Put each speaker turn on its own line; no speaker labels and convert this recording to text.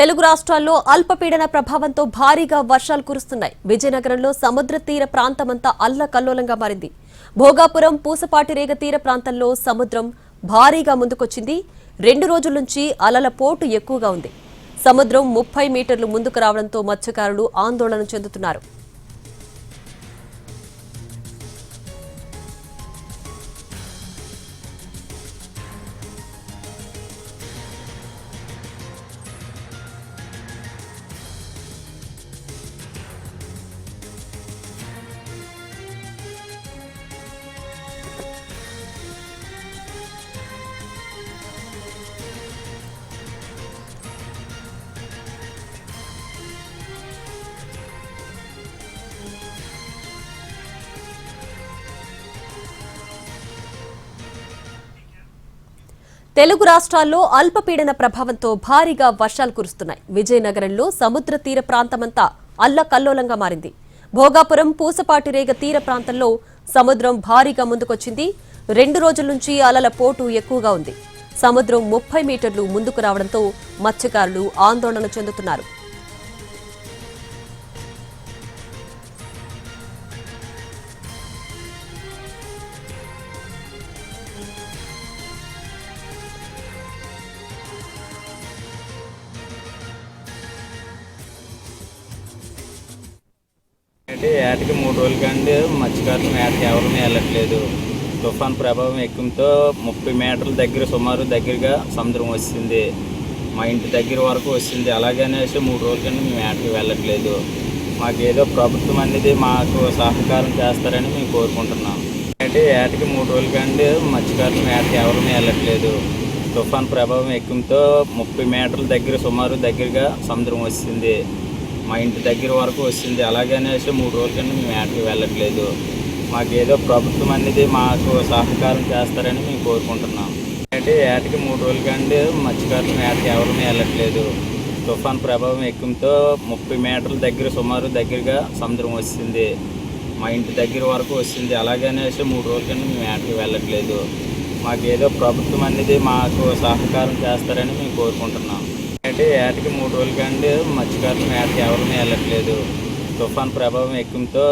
తెలుగు రాష్ట్రాల్లో అల్పపీడన ప్రభావంతో భారీగా వర్షాలు కురుస్తున్నాయి. విజయనగరంలో సముద్ర తీర ప్రాంతమంతా అల్లకల్లోలంగా మారింది. భోగాపురం, పూసపాటిరేగ తీర ప్రాంతంలో సముద్రం భారీగా ముందుకొచ్చింది. 2 రోజుల నుంచి అలల పోటు ఎక్కువగా ఉంది. సముద్రం 30 మీటర్లు ముందుకు రావడంతో మత్స్యకారులు ఆందోళన చెందుతున్నారు. తెలుగు రాష్ట్రాల్లో అల్పపీడన ప్రభావంతో భారీగా వర్షాలు కురుస్తున్నాయి. విజయనగరంలో సముద్ర తీర ప్రాంతమంతా అల్లకల్లోలంగా మారింది. భోగాపురం, పూసపాటిరేగ తీర ప్రాంతంలో సముద్రం భారీగా ముందుకొచ్చింది. 2 రోజుల నుంచి అలల పోటు ఎక్కువగా ఉంది. సముద్రం 30 మీటర్లు ముందుకు రావడంతో మత్స్యకారులు ఆందోళన చెందుతున్నారు.
ఏటకి 3 రోజుల కంటే మత్స్యకారులు ఏటకి ఎవరిని వెళ్ళట్లేదు. తుఫాన్ ప్రభావం ఎక్కువతో 30 మీటర్ల దగ్గర సుమారు దగ్గరగా సముద్రం వచ్చింది. మా ఇంటి దగ్గర వరకు వచ్చింది. అలాగనేసి 3 రోజుల కంటే మేము ఏటకి వెళ్ళట్లేదు. మాకేదో ప్రభుత్వం అనేది మాకు సహకారం చేస్తారని మేము కోరుకుంటున్నాం. ఏటకి 3 రోజుల కంటే మత్స్యకారులు ఏటకి ఎవరిని వెళ్ళట్లేదు. తుఫాన్ ప్రభావం ఎక్కువతో 30 మీటర్ల దగ్గర సుమారు దగ్గరగా సముద్రం వచ్చింది. మా ఇంటి దగ్గర వరకు వచ్చింది. అలాగనేసి 3 రోజుల కంటే మేము ఏటకి వెళ్ళట్లేదు. మాకేదో ప్రభుత్వం అనేది మాకు సహకారం చేస్తారని మేము కోరుకుంటున్నాం. ఏటకి 3 రోజుల కంటే మత్స్యకారులు ఏటకి ఎవరిని వెళ్ళట్లేదు. తుఫాన్ ప్రభావం ఎక్కువతో 30 మీటర్ల దగ్గర సుమారు దగ్గరగా సముద్రం వచ్చింది. మా ఇంటి దగ్గర వరకు వచ్చింది. అలాగనేసి 3 రోజుల కంటే మేము ఏటకి వెళ్ళట్లేదు. మాకేదో ప్రభుత్వం అనేది మాకు సహకారం చేస్తారని మేము కోరుకుంటున్నాం. ఏటకి 3 రోజుల కంటే మత్స్యకారులు ఏటకి ఎవరిని వెళ్ళట్లేదు. తుఫాన్ ప్రభావం ఎక్కువతో